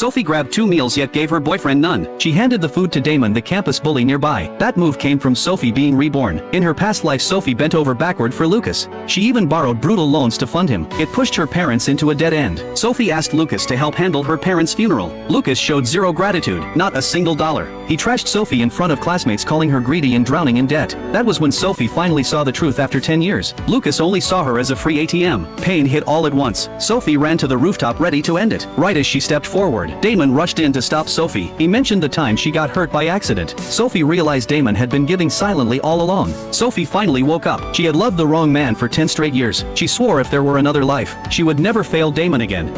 Sophie grabbed 2 meals yet gave her boyfriend none. She handed the food to Damon, the campus bully nearby. That move came from Sophie being reborn. In her past life, Sophie bent over backward for Lucas. She even borrowed brutal loans to fund him. It pushed her parents into a dead end. Sophie asked Lucas to help handle her parents' funeral. Lucas showed zero gratitude, not a single dollar. He trashed Sophie in front of classmates, calling her greedy and drowning in debt. That was when Sophie finally saw the truth after 10 years. Lucas only saw her as a free ATM. Pain hit all at once. Sophie ran to the rooftop ready to end it. Right as she stepped forward, Damon rushed in to stop Sophie. He mentioned the time she got hurt by accident. Sophie realized Damon had been giving silently all along. Sophie finally woke up. She had loved the wrong man for 10 straight years. She swore if there were another life, she would never fail Damon again.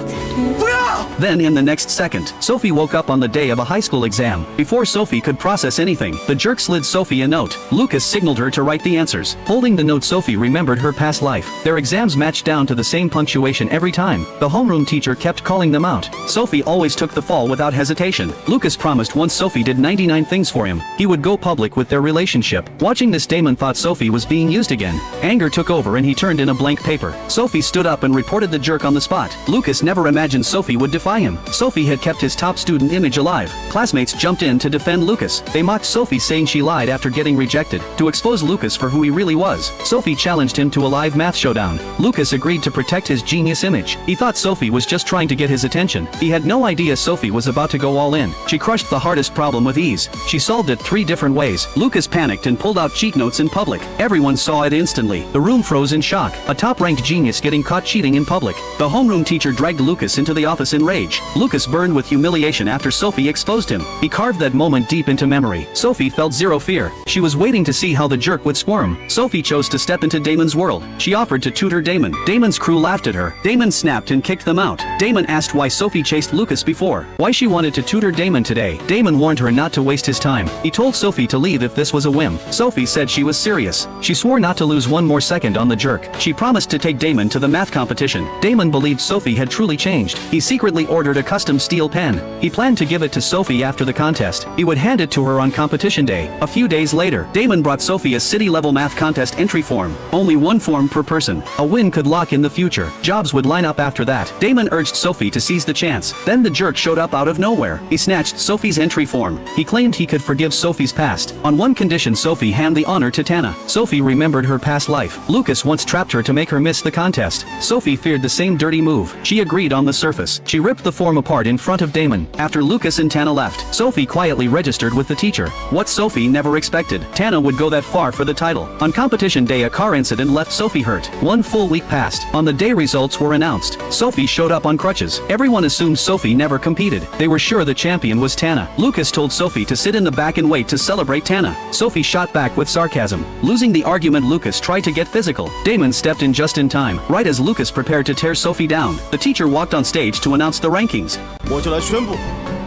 Then in the next second, Sophie woke up on the day of a high school exam. Before Sophie could process anything, the jerk slid Sophie a note. Lucas signaled her to write the answers. Holding the note, Sophie remembered her past life. Their exams matched down to the same punctuation every time. The homeroom teacher kept calling them out. Sophie always took the fall without hesitation. Lucas promised once Sophie did 99 things for him, he would go public with their relationship. Watching this, Damon thought Sophie was being used again. Anger took over and he turned in a blank paper. Sophie stood up and reported the jerk on the spot. Lucas never imagined Sophie would defy him. Sophie had kept his top student image alive. Classmates jumped in to defend Lucas. They mocked Sophie, saying she lied after getting rejected. To expose Lucas for who he really was, Sophie challenged him to a live math showdown. Lucas agreed to protect his genius image. He thought Sophie was just trying to get his attention. He had no idea Sophie was about to go all in. She crushed the hardest problem with ease. She solved it 3 different ways. Lucas panicked and pulled out cheat notes in public. Everyone saw it instantly. The room froze in shock. A top-ranked genius getting caught cheating in public. The homeroom teacher dragged Lucas into the office in rage. Lucas burned with humiliation after Sophie exposed him. He carved that moment deep into memory. Sophie felt zero fear. She was waiting to see how the jerk would squirm. Sophie chose to step into Damon's world. She offered to tutor Damon. Damon's crew laughed at her. Damon snapped and kicked them out. Damon asked why Sophie chased Lucas before, why she wanted to tutor Damon today. Damon warned her not to waste his time. He told Sophie to leave if this was a whim. Sophie said she was serious. She swore not to lose one more second on the jerk. She promised to take Damon to the math competition. Damon believed Sophie had truly changed. He secretly ordered a custom steel pen. He planned to give it to Sophie after the contest. He would hand it to her on competition day. A few days later, Damon brought Sophie a city-level math contest entry form. Only 1 form per person. A win could lock in the future. Jobs would line up after that. Damon urged Sophie to seize the chance. Then the jerk showed up out of nowhere. He snatched Sophie's entry form. He claimed he could forgive Sophie's past. On one condition, Sophie hand the honor to Tana. Sophie remembered her past life. Lucas once trapped her to make her miss the contest. Sophie feared the same dirty move. She agreed on the surface. She ripped the form apart in front of Damon. After Lucas and Tana left, Sophie quietly registered with the teacher. What Sophie never expected, Tana would go that far for the title. On competition day, a car incident left Sophie hurt. 1 full week passed. On the day results were announced, Sophie showed up on crutches. Everyone assumed Sophie never competed. They were sure the champion was Tana. Lucas told Sophie to sit in the back and wait to celebrate Tana. Sophie shot back with sarcasm. Losing the argument, Lucas tried to get physical. Damon stepped in just in time. Right as Lucas prepared to tear Sophie down, the teacher walked on stage to announce the rankings. 我就来宣布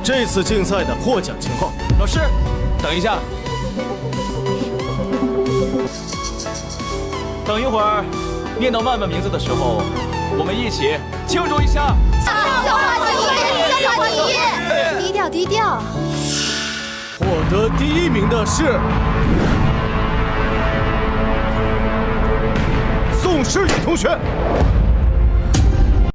这次竞赛的获奖情况。老师，等一下，等一会儿念到曼曼名字的时候，我们一起庆祝一下。小花第一，低调低调。获得第1名的是宋诗雨同学。